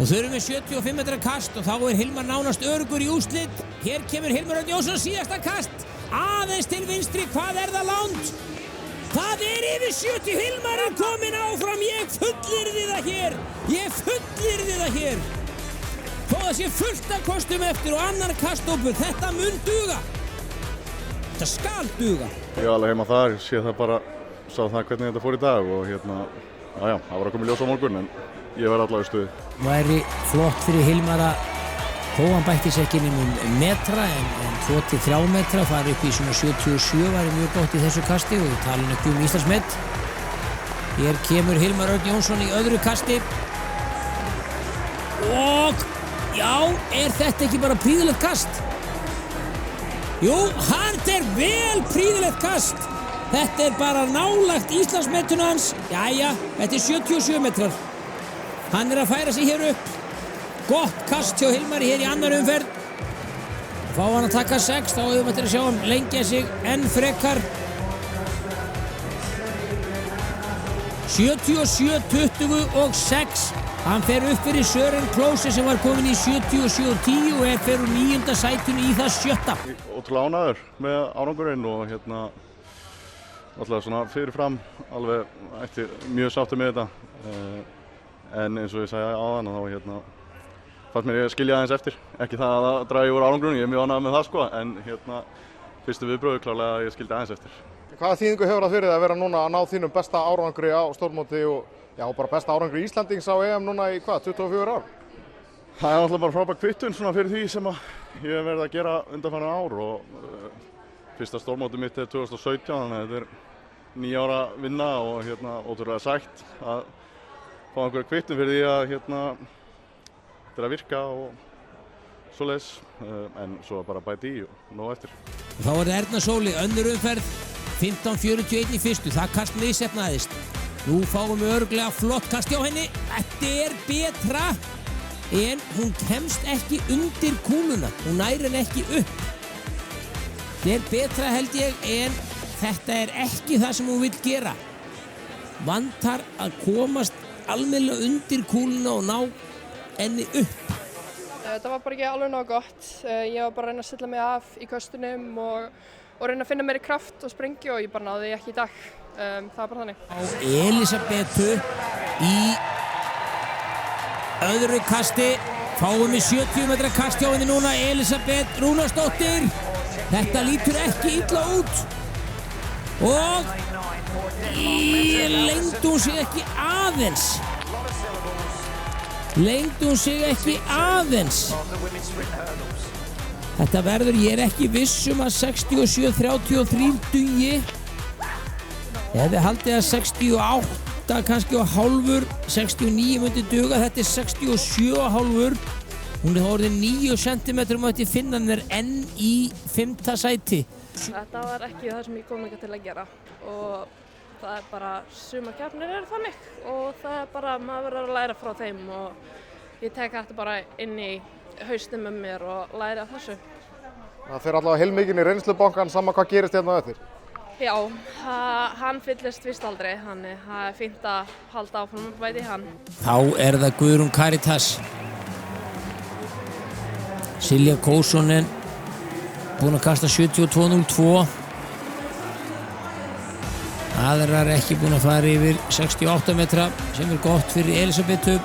Og þau eru með 75 metra kast og þá er Hilmar nánast öruggur í úrslit. Hér kemur Hilmar Örn Jónsson síðasta kast. Aðeins til vinstri, hvað er það langt? Það er yfir 70, Hilmar er kominn áfram, ég fullyrði það hér. Ég fullyrði það hér. Þó það sé fullt af kostum eftir og annar kastópur, þetta mun duga. Þetta skal duga. Ég var alveg heima þar, ég sé það bara, sá það hvernig þetta fór í dag og það var að koma í ljós á morgun en ég var allavega í stuði. Væri flott fyrir Hilmar að þó hann bætti sér ekki um metra en 2-3 metra fari upp í svona 77 væri mjög gott í þessu kasti og við talum ekki Íslandsmet. Hér kemur Hilmar Örn Jónsson í öðru kasti og já, er þetta ekki bara prýðilegt kast? Jú, þetta er vel prýðilegt kast. Þetta er bara nálægt Íslandsmetinu hans. Jæja, þetta er 77 metrar. Hann er að færa sig hér upp. Gott kast hjá Hilmari hér í annar umferð. Fá hann að taka 6, þá hefur við að sjá hann lengja sig enn frekar. 77-26. Hann fer upp fyrir Søren Klose sem var komin í 77-10 og fer úr 9. sætinu í það 7. Ótrúlega ánægður með árangurinn og alltaf svona fyrirfram alveg eftir mjög sáttur með þetta. En eins og ég sagði áðan þá fannst mér ég skilja aðeins eftir. Ekki það að það dragi úr árangurinn, ég er mjög ánægður með það sko, en fyrstu viðbrögðu klárlega að ég skildi aðeins eftir. Hvaða þýðingu hefur það fyrir þig að vera núna að ná þínum besta árangri á stórmóti og bara besta árangri Íslandings á EM núna í 24 ár? Það er náttúrulega bara frábær kvittun svona fyrir því sem ég hef verið að gera undanfarin ár og fyrsta stórmóti mitt er 2017, þannig að þetta er 9 ára vinna og ótrúlega sætt að fá einhverja kvittun fyrir því að þetta er að virka og svoleiðis, en svo bara bæti í og nóg eftir. Þá er það Erna Sóli, önnur umferð, 15:41 í fyrstu, það kast misheppnaðist. Nú fáum við örugglega flott kast hjá henni, þetta er betra, en hún kemst ekki undir kúluna, hún nær henni ekki upp. Þetta er betra held ég, en þetta er ekki það sem hún vill gera. Vantar að komast almennilega undir kúluna og ná henni upp. Þetta var bara ekki alveg nóg gott. Ég var bara að reyna að stilla mig af í köstunum og reyna að finna meiri kraft og sprengju og ég bara náði því ekki í dag. Það var bara þannig. Á Elisabetu í öðru kasti. Fáum við 70 metra kast hjá henni núna. Elisabeth Rúnarsdóttir. Þetta lítur ekki illa út. Og lengdi hún sig ekki aðeins. Lengdi hún sig ekki aðeins. Þetta verður, ég er ekki viss að 67-33 dugi. Ég hefði haldið að 68 kannski og hálfur, 69 myndi duga, þetta er 67,5. Hún er orðin 9 cm og þetta finna hann enn í 5. sæti. Þetta var ekki það sem ég kom ekki til að gera og það er bara sumar keppnir eru þannig og það er bara, maður verður að læra frá þeim og ég tek þetta bara inn í hausnum með mér og læra af þessu. Það fer allavega heilmikinn í reynslubankann sama hvað gerist hérna eftir? Já, hann fyllist vist aldrei, þannig það er fínt að halda áfram að bæta í hann. Þá er það Guðrún Karitas. Silja Kósonen búin að kasta 72.02. Aðrar ekki búin að fara yfir 68 metra sem er gott fyrir Elisabetu.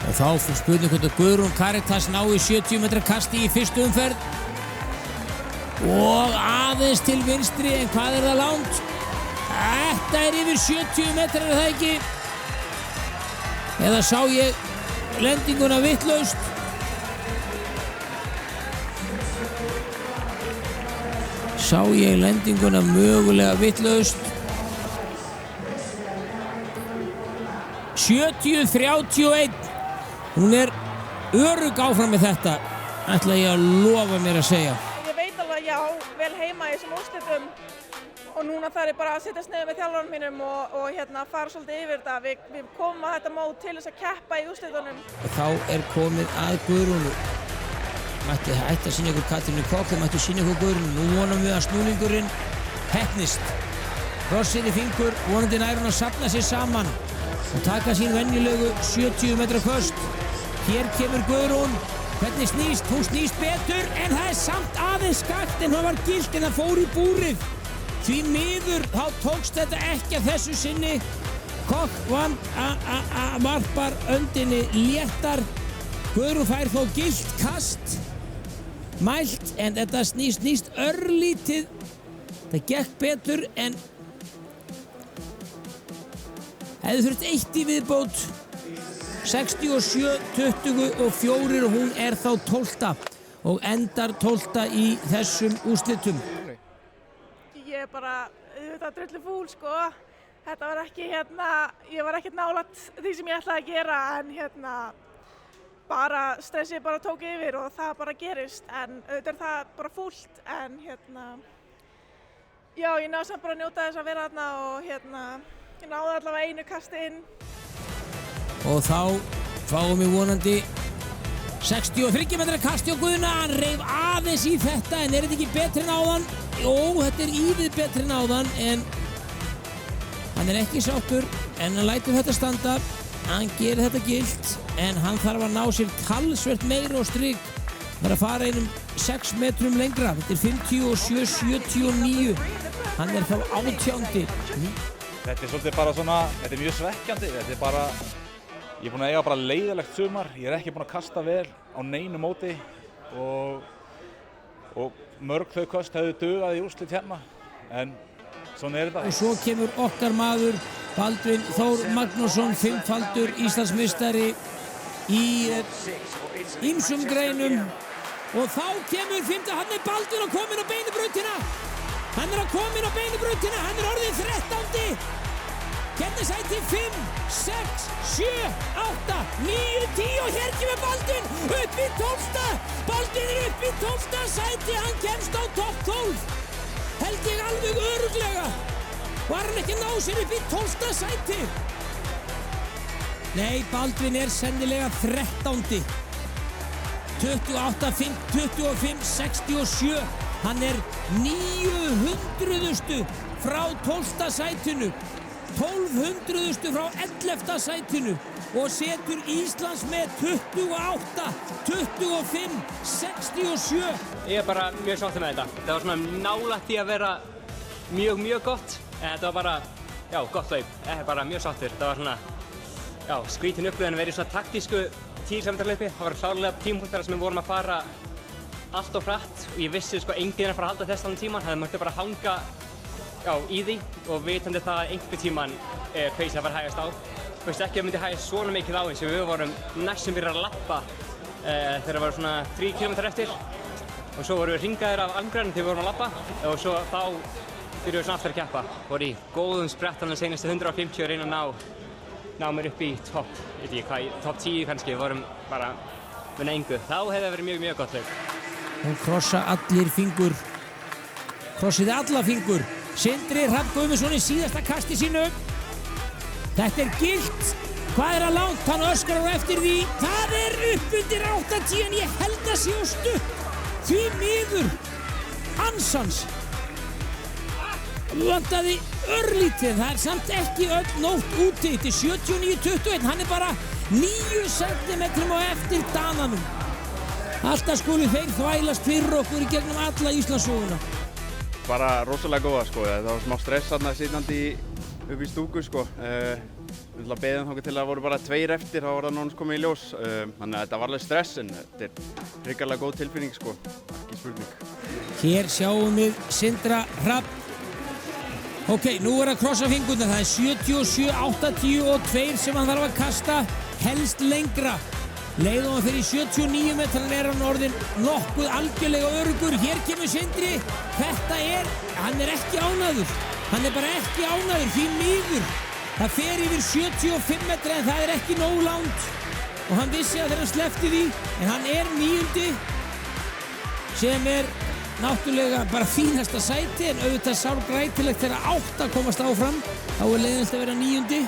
Og þá fyrir spurning hvort að Guðrún Karitas ná í 70 metra kasti í fyrstu umferð. Og aðeins til vinstri, en hvað er það langt? Þetta er yfir 70 metrar, er það ekki? Eða sá ég lendinguna vitlaust? Sá ég lendinguna mögulega vitlaust? 70-31. Hún er örugg áfram með þetta, ætla ég að lofa mér að segja. Ég á vel heima í þessum úrslitum og núna þarf ég bara að setjast niður með þjálfaranum mínum og fara svolítið yfir þetta. Við komum að þetta mót til þess að keppa í úrslitunum. Og þá er komið að Guðrúnu. Mætti hætta að sýna ykkur Katrínu Kokk, mætti sýna ykkur Guðrúnu. Nú vonum við að snúningurinn heppnist. Krossið í fingur, vonandi nær hún að safna sér saman og taka sín venjulegu 70 metra köst. Hér kemur Guðrún. Hvernig snýst? Hún snýst betur en það samt aðeins skakt en það var gilt en það fór í búrið. Því miður þá tókst þetta ekki að þessu sinni. Koch vann varpar öndinni léttar. Guðrún fær þó gilt kast. Mælt en þetta snýst örlítið. Það gekk betur en hefði þurft 1 í viðbót. 67-24 og hún þá 12. og endar 12. í þessum úrslitum. Ég bara, þetta drullu fúl sko. Þetta var ekki ég var ekkert nálægt því sem ég ætlaði að gera en bara stressið bara tók yfir og það bara gerist en auðvitað það bara fúlt en já, ég náði samt bara að njóta þess að vera þarna og ég náði allavega einu kasti inn. Og þá fáum við vonandi 63 metra kasti á Guðna, hann reif aðeins í þetta en þetta ekki betri en áðan? Jó, þetta ívið betri en áðan en hann ekki sáttur en hann lætur þetta standa, hann gerir þetta gilt en hann þarf að ná sér talsvert meira á strik, þarf að fara einum 6 metrum lengra, þetta 57-79, hann þá 18. Þetta svolítið bara svona, þetta mjög svekkjandi, þetta bara, ég búinn að eiga bara leiðilegt sumar, ég ekki búinn að kasta vel á neinu móti og mörg þau köst hefðu dugað í úrslit hérna, en svona þetta. Og svo kemur okkar maður Baldvin Þór Magnússon, 5-faldur Íslandsmeistari í ýmsum greinum og þá kemur 5. Hann Baldvin að komin á beinibrautina. Hann að komin á beinibrautina, hann orðinn 13. Keppnissæti 5, 6, 7, 8, 9, 10 og hér kemur Baldvin upp í 12. Baldvin upp í 12. sæti, hann kemst á topp 12. Held ég alveg örugglega. Var hann ekki að ná sér upp í 12. sæti? Nei, Baldvin sennilega 13. 28, 25, 67. Hann 900 frá 12. sætinu. 1200 frá 11. sætinu og setur Íslands með 28, 25, 67. Ég bara mjög sáttur með þetta. Það var svona nálægt í að vera mjög gott en þetta var bara, já, gott hlaup. Ég bara mjög sáttur. Það var svona, já, skrítin upplifun að vera í svona taktísku 10 km hlaupi. Það var klárlega tímapunktar sem við vorum að fara allt of hratt og ég vissi sko enginn að fara að halda þess allan tíman. Það mátti bara hanga í því og vitandi það að einhver tíman pace að fara hægast á. Þú veist ekki að myndi hægast svona mikið á eins og við vorum næstum byrjað að lappa þegar það var svona 3 km eftir og svo vorum við hringaðir af almgrænum þegar við vorum að lappa og svo þá byrjuðum við svona aftur að keppa. Voru í góðum sprettanum senastu 150 og reyna að ná mér upp í topp 10 kannski. Við vorum bara með engu. Þá hefði það verið mjög gott hlaup. Hún krossa allir fingur. Krossiði alla fingur. Sindri Hrafn Guðmundsson í síðasta kasti sínu. Þetta gilt. Hvað að langt? Hann öskrar á eftir því. Það upp undir 80 en ég held að sé á stutt. Því miður. Ansans. Vantaði örlítið. Það samt ekki öll nótt úti. Þetta 79-21. Hann bara 9 cm á eftir Dananum. Alltaf skulu þeir þvælast fyrir okkur í gegnum alla Íslandssöguna. Bara rosalega góða sko, það var smá stress þarna sitjandi upp í stúku sko. Við beðum þangað til að það voru bara 2 eftir, þá var það nánast komið í ljós. Þannig að þetta var alveg stress en þetta hrikalega góð tilfinning sko, ekki spurning. Hér sjáum við Sindra Hrafn. Ok, nú að krossa fingurna, það 77, 80 og 2 sem hann þarf að kasta, helst lengra. Leið og hann fyrir 79 metran hann orðinn nokkuð algjörlega öruggur. Hér kemur Sindri. Þetta hann ekki ánægður. Hann bara ekki ánægður, því miður. Það fer yfir 75 metra en það ekki nóg langt. Og hann vissi að þegar hann sleppti því, en hann 9. sem náttúrulega bara fínasta sæti, en auðvitað sárgrætilegt þegar 8 komast áfram. Þá leiðinlegt að vera 9.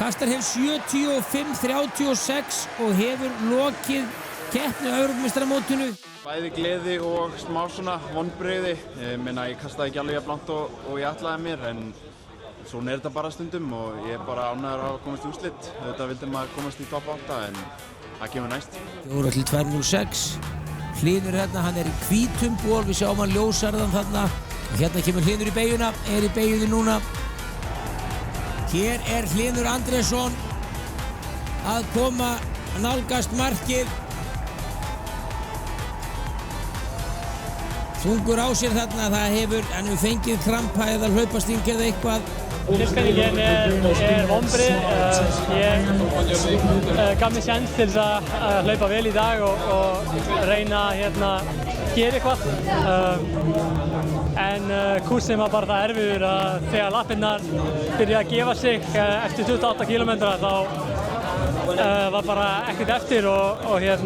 Kastar hefur 75-36 og hefur lokið keppni á Evrópumeistaramótinu. Bæði gleði og smá svona vonbrigði. Ég kastaði ekki alveg jafn langt og ég ætlaði mér en svona þetta bara stundum og ég bara ánægður að komast í úrslit. Þetta vildi maður komast í topp 8 en það kemur næst. 4-2-0-6. Hlynur hérna, hann í hvítum ból, við sjáum hann ljósarðan þarna. Hérna kemur Hlynur í beygjuna, í beygjunni núna. Hér Hlynur Andrésson að koma, nálgast markið. Þungur á sér þarna, það hefur fengið krampa eða hlaupasting eða eitthvað. Tilfinningin vonbrigði. Ég gaf mér séns til að hlaupa vel í dag og reyna að gera eitthvað. En kúrsinn var bara það erfiður að þegar lappirnar byrja að gefa sig eftir 28 km þá var bara ekkert eftir og ég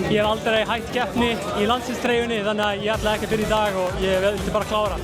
hef aldrei hætt keppni í landsliðstreyjunni þannig að ég ætla ekki að byrja í dag og ég vildi bara klára.